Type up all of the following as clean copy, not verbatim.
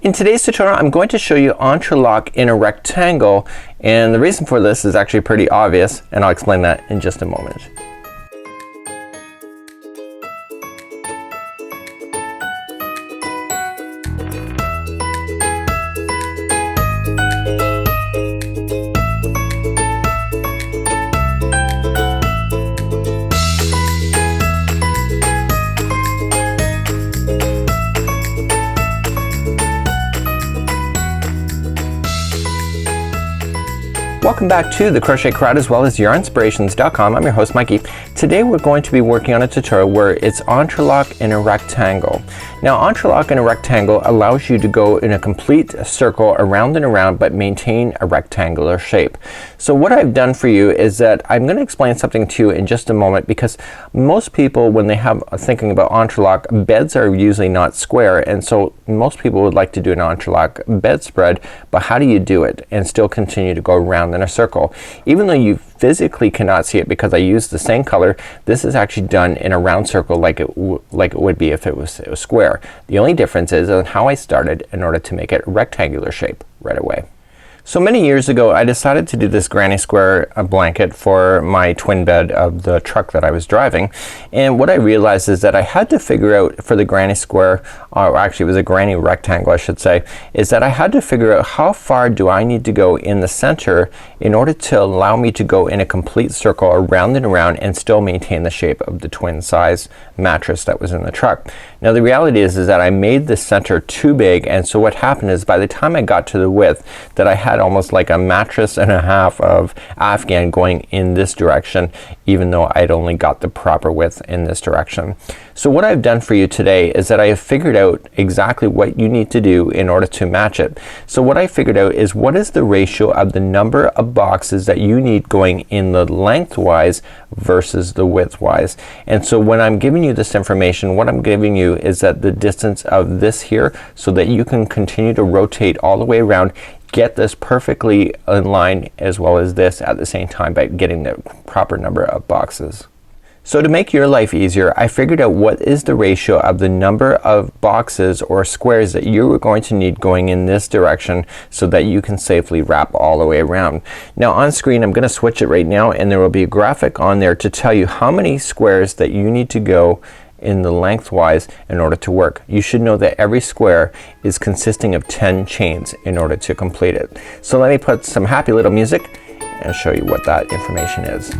In today's tutorial I'm going to show you entrelock in a rectangle, and the reason for this is actually pretty obvious, and I'll explain that in just a moment. Welcome back to the Crochet Crowd as well as YarnSpirations.com. I'm your host Mikey. Today we're going to be working on a tutorial where it's entrelock in a rectangle. Now entrelock in a rectangle allows you to go in a complete circle around and around but maintain a rectangular shape. So what I've done for you is that I'm going to explain something to you in just a moment, because most people when they have thinking about entrelock, beds are usually not square, and so most people would like to do an entrelock bedspread, but how do you do it and still continue to go around in a circle? Even though you physically cannot see it because I used the same color, this is actually done in a round circle like it would be if it was square. The only difference is on how I started in order to make it a rectangular shape right away. So many years ago I decided to do this granny square blanket for my twin bed of the truck that I was driving, and what I realized is that I had to figure out for the granny square, or actually it was a granny rectangle I should say, is that I had to figure out how far do I need to go in the center in order to allow me to go in a complete circle around and around and still maintain the shape of the twin size mattress that was in the truck. Now the reality is that I made the center too big, and so what happened is by the time I got to the width that I had almost like a mattress and a half of Afghan going in this direction, even though I'd only got the proper width in this direction. So what I've done for you today is that I have figured out exactly what you need to do in order to match it. So what I figured out is what is the ratio of the number of boxes that you need going in the lengthwise versus the widthwise. And so when I'm giving you this information, what I'm giving you is that the distance of this here, so that you can continue to rotate all the way around, get this perfectly in line as well as this at the same time by getting the proper number of boxes. So to make your life easier, I figured out what is the ratio of the number of boxes or squares that you are going to need going in this direction so that you can safely wrap all the way around. Now on screen I'm gonna switch it right now, and there will be a graphic on there to tell you how many squares that you need to go in the lengthwise in order to work. You should know that every square is consisting of 10 chains in order to complete it. So let me put some happy little music and show you what that information is.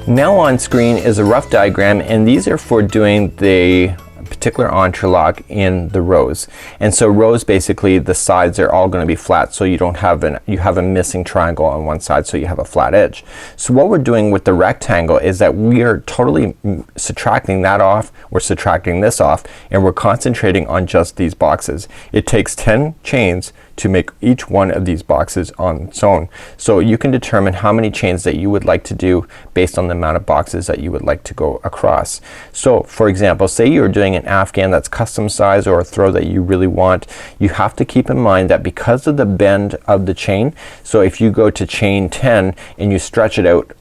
Now on screen is a rough diagram, and these are for doing the particular entrelock in the rows. And so rows, basically the sides are all going to be flat, so you don't have you have a missing triangle on one side, so you have a flat edge. So what we're doing with the rectangle is that we are totally subtracting that off, we're subtracting this off, and we're concentrating on just these boxes. It takes 10 chains to make each one of these boxes on its own. So you can determine how many chains that you would like to do based on the amount of boxes that you would like to go across. So for example, say you're doing an Afghan that's custom size or a throw that you really want, you have to keep in mind that because of the bend of the chain, so if you go to chain 10 and you stretch it out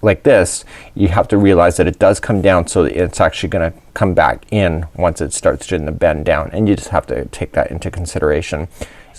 like this, you have to realize that it does come down, so it's actually gonna come back in once it starts doing the bend down, and you just have to take that into consideration.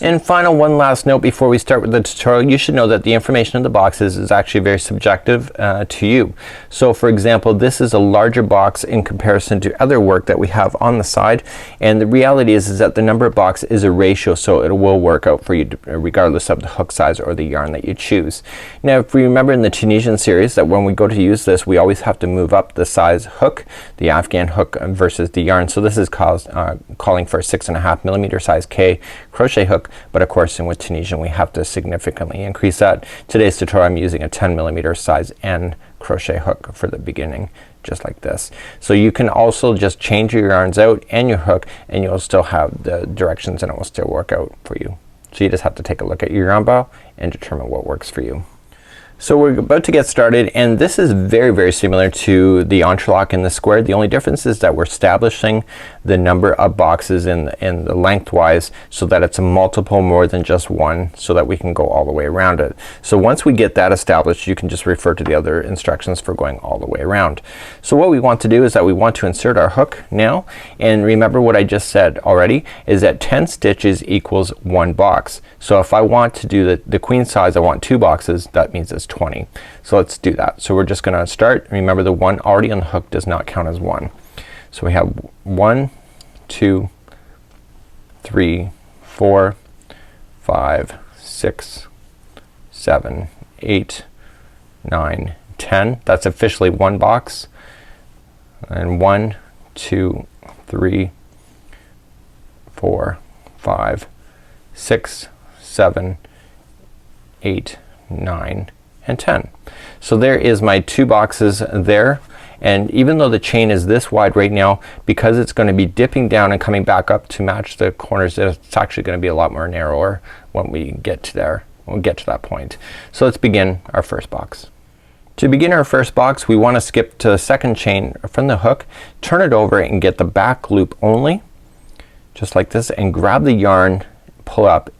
And final one last note before we start with the tutorial, you should know that the information in the boxes is actually very subjective to you. So for example, this is a larger box in comparison to other work that we have on the side, and the reality is that the number of boxes is a ratio, so it will work out for you regardless of the hook size or the yarn that you choose. Now if we remember in the Tunisian series that when we go to use this, we always have to move up the size hook, the Afghan hook versus the yarn. So this is calling for a 6.5mm size K crochet hook, but of course with Tunisian we have to significantly increase that. Today's tutorial I'm using a 10mm size N crochet hook for the beginning, just like this. So you can also just change your yarns out and your hook, and you'll still have the directions and it will still work out for you. So you just have to take a look at your yarn bow and determine what works for you. So we're about to get started, and this is very similar to the entrelac in the square. The only difference is that we're establishing the number of boxes in the lengthwise so that it's a multiple more than just one, so that we can go all the way around it. So once we get that established, you can just refer to the other instructions for going all the way around. So what we want to do is that we want to insert our hook now, and remember what I just said already is that 10 stitches equals 1 box. So if I want to do the queen size, I want 2 boxes, that means it's 20. So let's do that. So we're just gonna start. Remember, the 1 already on the hook does not count as 1. So we have 1, 2, 3, 4, 5, 6, 7, 8, 9, 10. That's officially 1 box. And 1, 2, 3, 4, 5, 6, 7, 8, 9, and 10. So there is my 2 boxes there, and even though the chain is this wide right now, because it's going to be dipping down and coming back up to match the corners, it's actually going to be a lot more narrower when we get to there. We'll get to that point. So let's begin our first box. To begin our first box, we want to skip to the second chain from the hook, turn it over and get the back loop only, just like this, and grab the yarn, pull up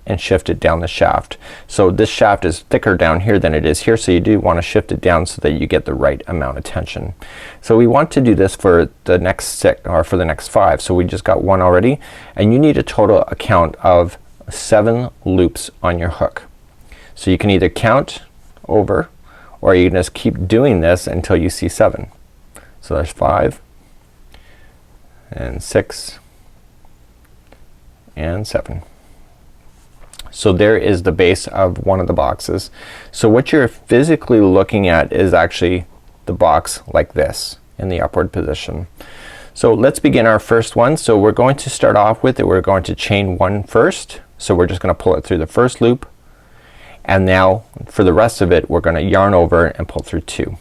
and shift it down the shaft. So this shaft is thicker down here than it is here, so you do want to shift it down so that you get the right amount of tension. So we want to do this for the next 6 or for the next 5. So we just got 1 already, and you need a total count of 7 loops on your hook. So you can either count over, or you can just keep doing this until you see 7. So there's 5 and 6 and 7. So there is the base of one of the boxes. So what you're physically looking at is actually the box like this in the upward position. So let's begin our first one. So we're going to start off with it. We're going to chain 1 first. So we're just gonna pull it through the first loop, and now for the rest of it we're gonna yarn over and pull through 2,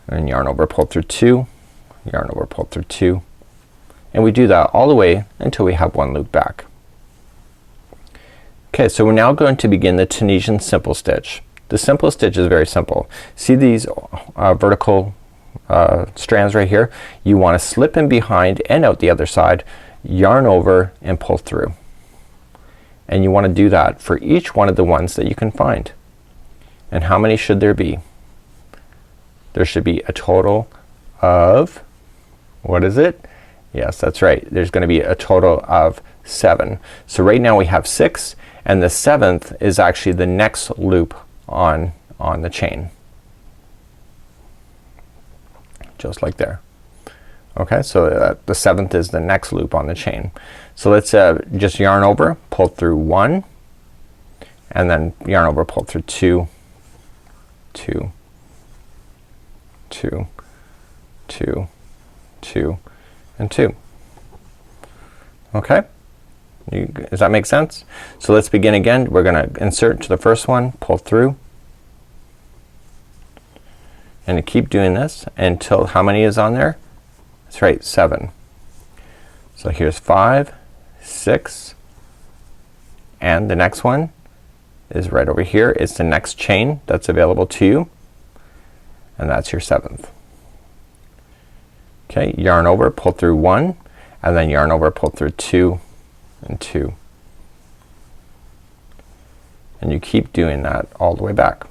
and yarn over, pull through 2, yarn over, pull through 2, and we do that all the way until we have 1 loop back. Okay, so we're now going to begin the Tunisian simple stitch. The simple stitch is very simple. See these vertical strands right here? You want to slip in behind and out the other side, yarn over and pull through. And you want to do that for each one of the ones that you can find. And how many should there be? There should be a total of, what is it? Yes, that's right. There's gonna be a total of 7. So right now we have 6, and the 7th is actually the next loop on the chain. Just like there. Okay, so the 7th is the next loop on the chain. So let's just yarn over, pull through 1, and then yarn over, pull through 2, 2, 2, 2, 2, and 2. Okay, does that make sense? So let's begin again. We're gonna insert to the first one, pull through, and keep doing this until how many is on there? That's right, 7. So here's 5, 6, and the next one is right over here. It's the next chain that's available to you, and that's your 7th. Okay, yarn over, pull through 1, and then yarn over, pull through 2 and 2, and you keep doing that all the way back.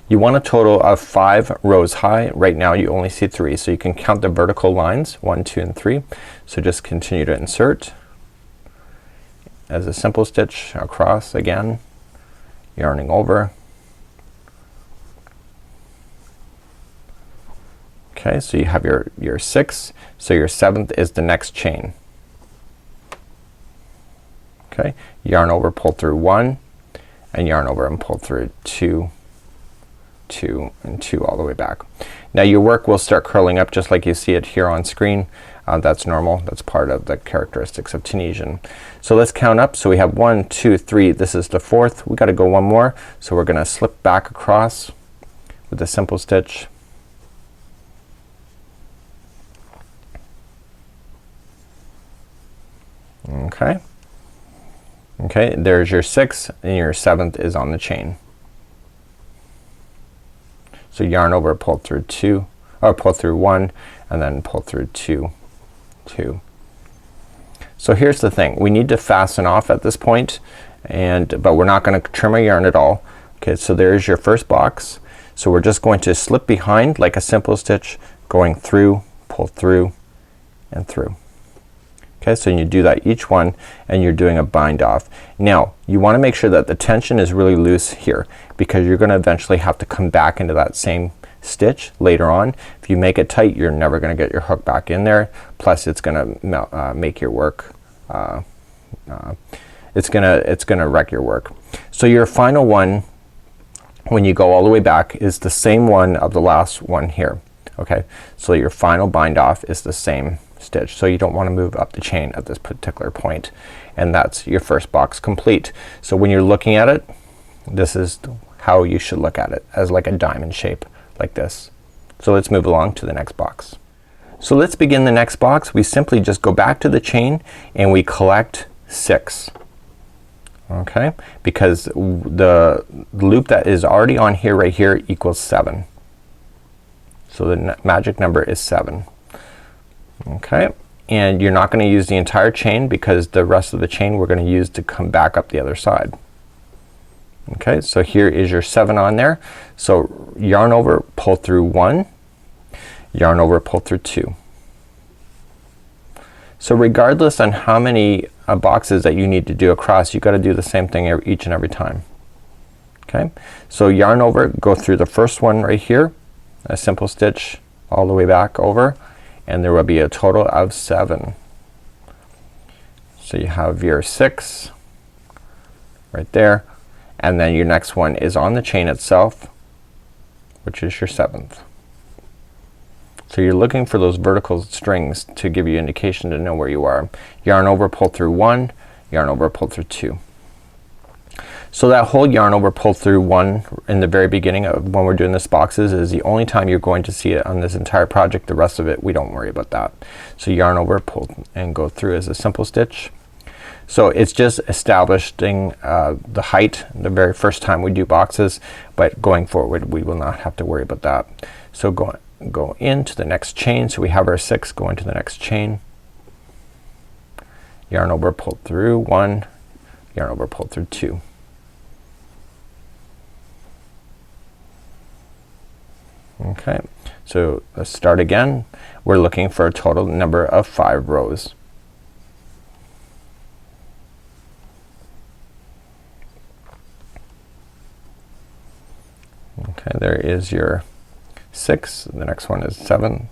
You want a total of 5 rows high. Right now you only see 3, so you can count the vertical lines 1, 2, and 3. So just continue to insert as a simple stitch across again, yarning over. Okay, so you have your 6, so your 7th is the next chain. Okay, yarn over, pull through 1, and yarn over and pull through 2, 2, and 2 all the way back. Now your work will start curling up just like you see it here on screen. That's normal. That's part of the characteristics of Tunisian. So let's count up. So we have 1, 2, 3. This is the 4th. We gotta go 1 more. So we're gonna slip back across with a simple stitch. Okay. Okay, there's your 6th and your 7th is on the chain. So yarn over, pull through 2, or pull through 1 and then pull through 2, 2. So here's the thing, we need to fasten off at this point, but we're not gonna trim our yarn at all. Okay, so there's your first box. So we're just going to slip behind like a simple stitch, going through, pull through and through. Okay, so you do that each one and you're doing a bind off. Now you want to make sure that the tension is really loose here, because you're gonna eventually have to come back into that same stitch later on. If you make it tight, you're never gonna get your hook back in there. Plus it's gonna make your work it's gonna wreck your work. So your final one, when you go all the way back, is the same one of the last one here. Okay, so your final bind off is the same stitch, so you don't want to move up the chain at this particular point, and that's your first box complete. So when you're looking at it, this is how you should look at it, as like a diamond shape like this. So let's move along to the next box. So let's begin the next box. We simply just go back to the chain and we collect 6. Okay, because the loop that is already on here right here equals 7. So the magic number is 7. Okay, and you're not gonna use the entire chain, because the rest of the chain we're gonna use to come back up the other side. Okay, so here is your 7 on there. So yarn over, pull through 1, yarn over, pull through 2. So regardless on how many boxes that you need to do across, you gotta do the same thing each and every time. Okay, so yarn over, go through the first one right here, a simple stitch all the way back over, and there will be a total of 7. So you have your 6 right there, and then your next one is on the chain itself, which is your 7th. So you're looking for those vertical strings to give you indication to know where you are. Yarn over, pull through 1, yarn over, pull through 2. So that whole yarn over, pull through 1 in the very beginning of when we're doing this boxes is the only time you're going to see it on this entire project. The rest of it, we don't worry about that. So yarn over, pull and go through as a simple stitch. So it's just establishing the height the very first time we do boxes, but going forward we will not have to worry about that. So go into the next chain. So we have our 6, go into the next chain, yarn over, pull through 1, yarn over, pull through 2. Okay, so let's start again. We're looking for a total number of 5 rows. Okay, there is your 6. The next one is 7.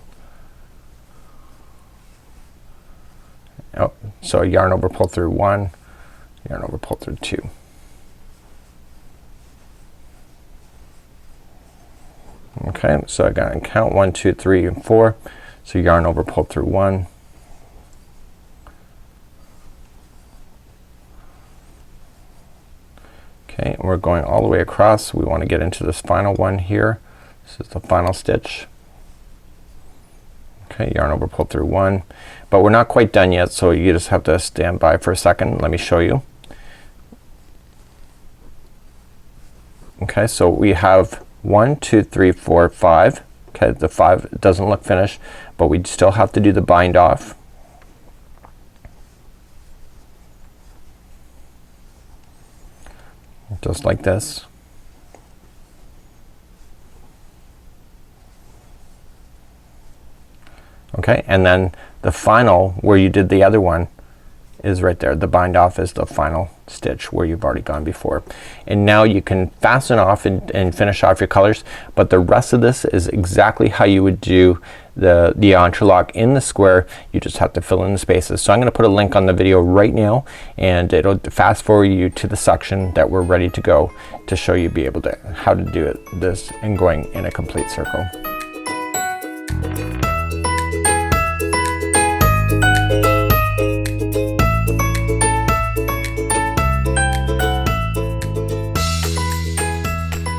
Oh, so yarn over, pull through 1, yarn over, pull through 2. Okay, so I gotta count 1, 2, 3 and 4. So yarn over, pull through 1, okay, and we're going all the way across. We want to get into this final one here. This is the final stitch. Okay, yarn over, pull through 1, but we're not quite done yet, so you just have to stand by for a second. Let me show you. Okay, so we have 1, 2, 3, 4, 5. Okay, the 5 doesn't look finished, but we still have to do the bind off. Just like this. Okay, and then the final where you did the other one is right there. The bind off is the final stitch where you've already gone before. And now you can fasten off and finish off your colors, but the rest of this is exactly how you would do the entrelec in the square. You just have to fill in the spaces. So I'm gonna put a link on the video right now, and it'll fast forward you to the section that we're ready to go to show you how to do this and going in a complete circle.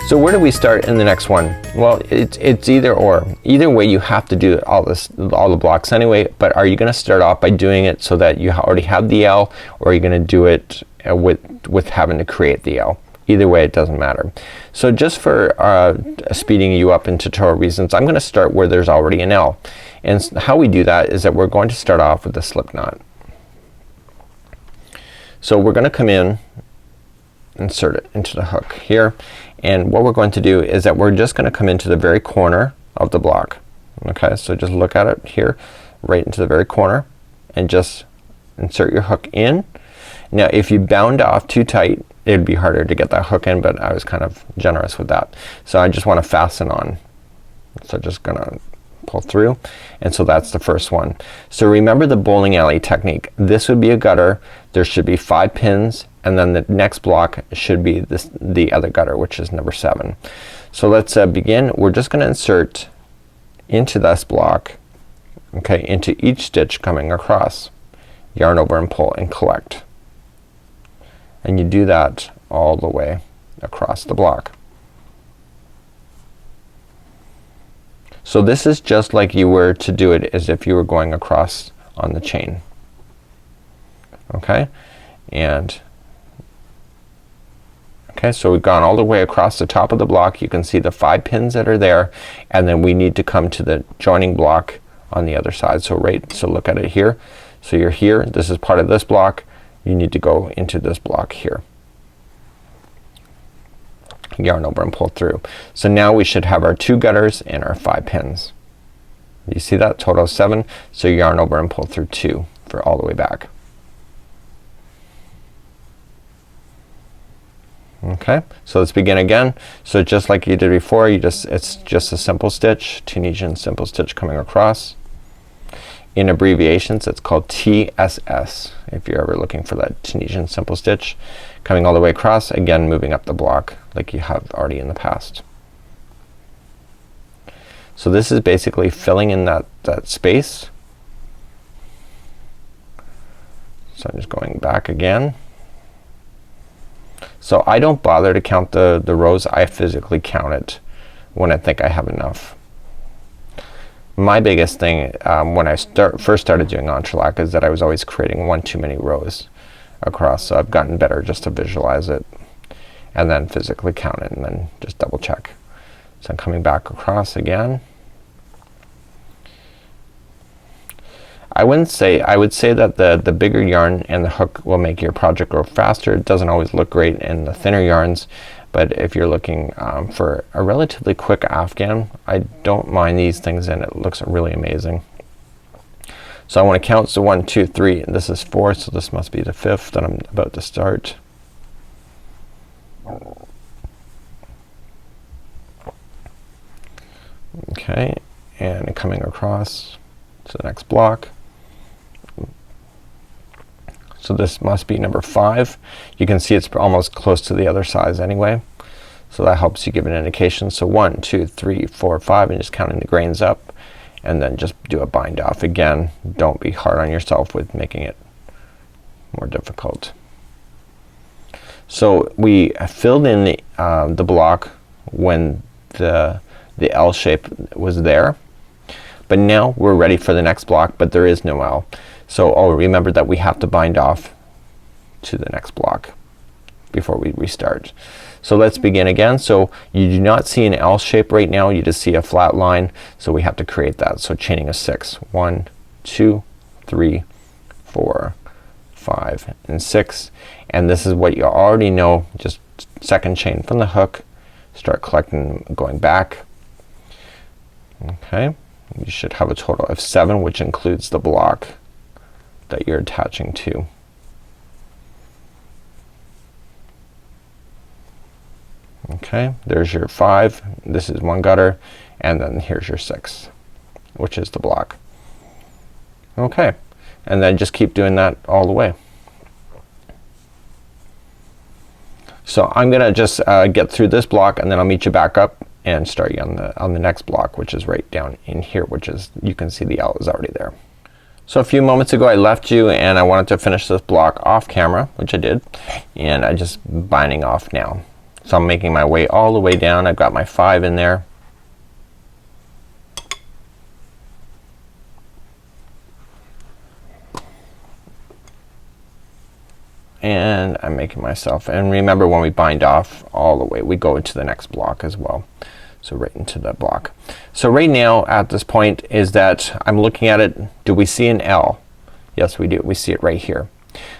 So where do we start in the next one? Well, it's either or. Either way you have to do all the blocks anyway, but are you gonna start off by doing it so that you already have the L, or are you gonna do it with having to create the L. Either way, it doesn't matter. So just for speeding you up in tutorial reasons, I'm gonna start where there's already an L. And how we do that is that we're going to start off with a slip knot. So we're gonna come in, insert it into the hook here, and what we're going to do is that we're just gonna come into the very corner of the block. Okay, so just look at it here, right into the very corner, and just insert your hook in. Now if you bound off too tight, it'd be harder to get that hook in, but I was kind of generous with that. So I just want to fasten on. So just gonna pull through, and so that's the first one. So remember the bowling alley technique. This would be a gutter. There should be 5 pins, and then the next block should be the other gutter, which is number 7. So let's begin. We're just gonna insert into this block, okay, into each stitch coming across. Yarn over and pull and collect. And you do that all the way across the block. So this is just like you were to do it as if you were going across on the chain. Okay, and okay, so we've gone all the way across the top of the block. You can see the 5 pins that are there, and then we need to come to the joining block on the other side. So so look at it here. So you're here, this is part of this block, you need to go into this block here. Yarn over and pull through. So now we should have our 2 gutters and our 5 pins. You see that? Total of 7. So yarn over and pull through 2 for all the way back. Okay, so let's begin again. So just like you did before, it's just a simple stitch, Tunisian simple stitch coming across. In abbreviations it's called TSS if you're ever looking for that Tunisian simple stitch. Coming all the way across, again moving up the block like you have already in the past. So this is basically filling in that space. So I'm just going back again. So I don't bother to count the rows. I physically count it when I think I have enough. My biggest thing when I first started doing Entrelec is that I was always creating one too many rows across. So I've gotten better just to visualize it and then physically count it and then just double check. So I'm coming back across again. I would say that the bigger yarn and the hook will make your project go faster. It doesn't always look great in the thinner yarns, but if you're looking for a relatively quick Afghan, I don't mind these things and it looks really amazing. So I want to count, so 1, 2, 3, and this is 4, so this must be the 5th that I'm about to start. Okay, and coming across to the next block. So this must be number 5. You can see it's almost close to the other size anyway. So that helps you give an indication. So 1, 2, 3, 4, 5, and just counting the grains up, and then just do a bind off. Again, don't be hard on yourself with making it more difficult. So we filled in the block when the L shape was there, but now we're ready for the next block, but there is no L. So remember that we have to bind off to the next block before we restart. So let's begin again. So you do not see an L shape right now, you just see a flat line, so we have to create that. So chaining a 6. 1, 2, 3, 4, 5, and 6. And this is what you already know. Just second chain from the hook, start collecting, going back. Okay, you should have a total of 7, which includes the block that you're attaching to. Okay, there's your 5, this is 1 gutter, and then here's your 6, which is the block. Okay, and then just keep doing that all the way. So I'm gonna just get through this block, and then I'll meet you back up and start you on the next block, which is right down in here, which is, you can see the L is already there. So a few moments ago I left you and I wanted to finish this block off camera, which I did, and I'm just binding off now. So I'm making my way all the way down. I've got my 5 in there. and I'm making myself, and remember when we bind off all the way we go into the next block as well. So right into that block. So right now at this point is that I'm looking at it. Do we see an L? Yes we do. We see it right here.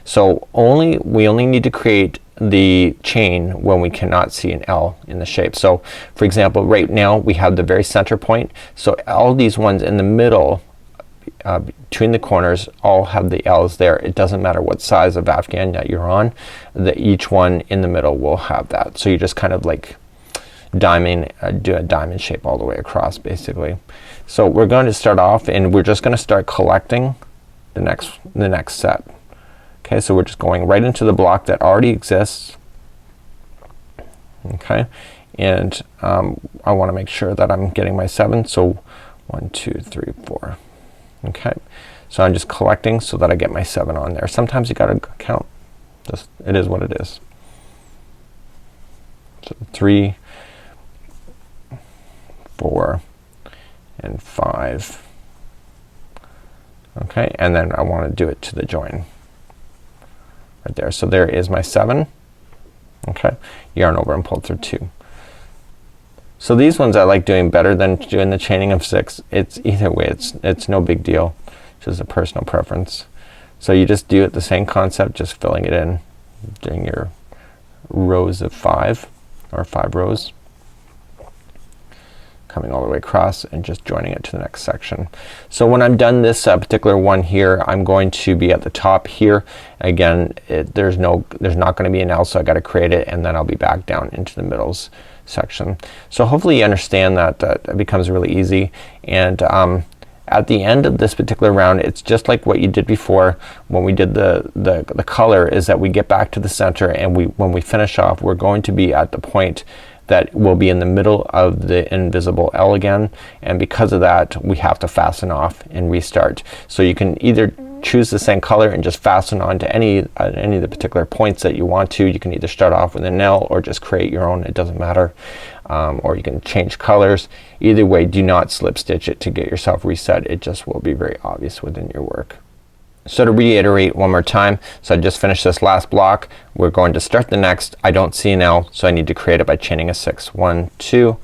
So we only need to create the chain when we cannot see an L in the shape. So for example right now we have the very center point. So all these ones in the middle between the corners all have the L's there. It doesn't matter what size of Afghan that you're on, each one in the middle will have that. So you just kind of like diamond, do a diamond shape all the way across basically. So we're going to start off and we're just gonna start collecting the next set. Okay, so we're just going right into the block that already exists. Okay, and I want to make sure that I'm getting my 7. So 1 2 3 4. Okay, so I'm just collecting so that I get my 7 on there. Sometimes you gotta count. Just it is what it is. So 3 4 and 5. Okay, and then I want to do it to the join right there. So there is my 7. Okay, yarn over and pull through 2. So these ones I like doing better than doing the chaining of 6. It's either way, it's no big deal, just a personal preference. So you just do it the same concept, just filling it in, doing your rows of 5 or 5 rows, coming all the way across and just joining it to the next section. So when I'm done this particular one here, I'm going to be at the top here. Again, there's not going to be an L, so I got to create it, and then I'll be back down into the middles section. So hopefully you understand that it becomes really easy. And at the end of this particular round, it's just like what you did before when we did the color, is that we get back to the center, and when we finish off we're going to be at the point that will be in the middle of the invisible L again, and because of that we have to fasten off and restart. So you can either choose the same color and just fasten on to any of the particular points that you want to. You can either start off with an L or just create your own, it doesn't matter. Or you can change colors. Either way, do not slip stitch it to get yourself reset. It just will be very obvious within your work. So to reiterate one more time, so I just finished this last block. We're going to start the next. I don't see an L, so I need to create it by chaining a 6. 1 2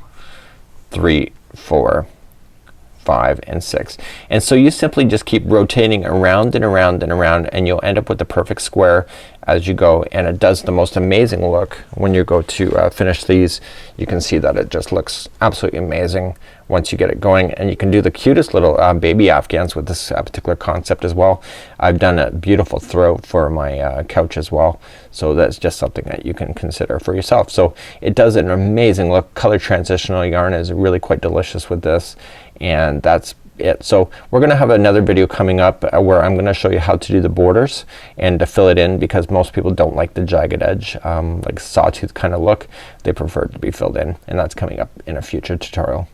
3 4 5 and 6. And so you simply just keep rotating around and around and around, and you'll end up with the perfect square as you go, and it does the most amazing look when you go to finish these. You can see that it just looks absolutely amazing once you get it going, and you can do the cutest little baby Afghans with this particular concept as well. I've done a beautiful throw for my couch as well, so that's just something that you can consider for yourself. So it does an amazing look. Color transitional yarn is really quite delicious with this, and that's it. So we're gonna have another video coming up where I'm gonna show you how to do the borders and to fill it in, because most people don't like the jagged edge, like sawtooth kind of look. They prefer it to be filled in, and that's coming up in a future tutorial.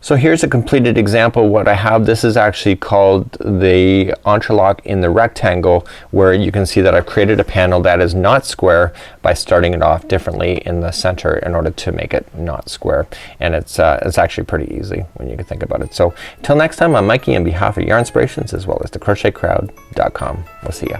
So here's a completed example of what I have. This is actually called the Entrelec in the rectangle, where you can see that I've created a panel that is not square by starting it off differently in the center in order to make it not square. And it's actually pretty easy when you can think about it. So until next time, I'm Mikey on behalf of Yarnspirations as well as the crochetcrowd.com. We'll see ya.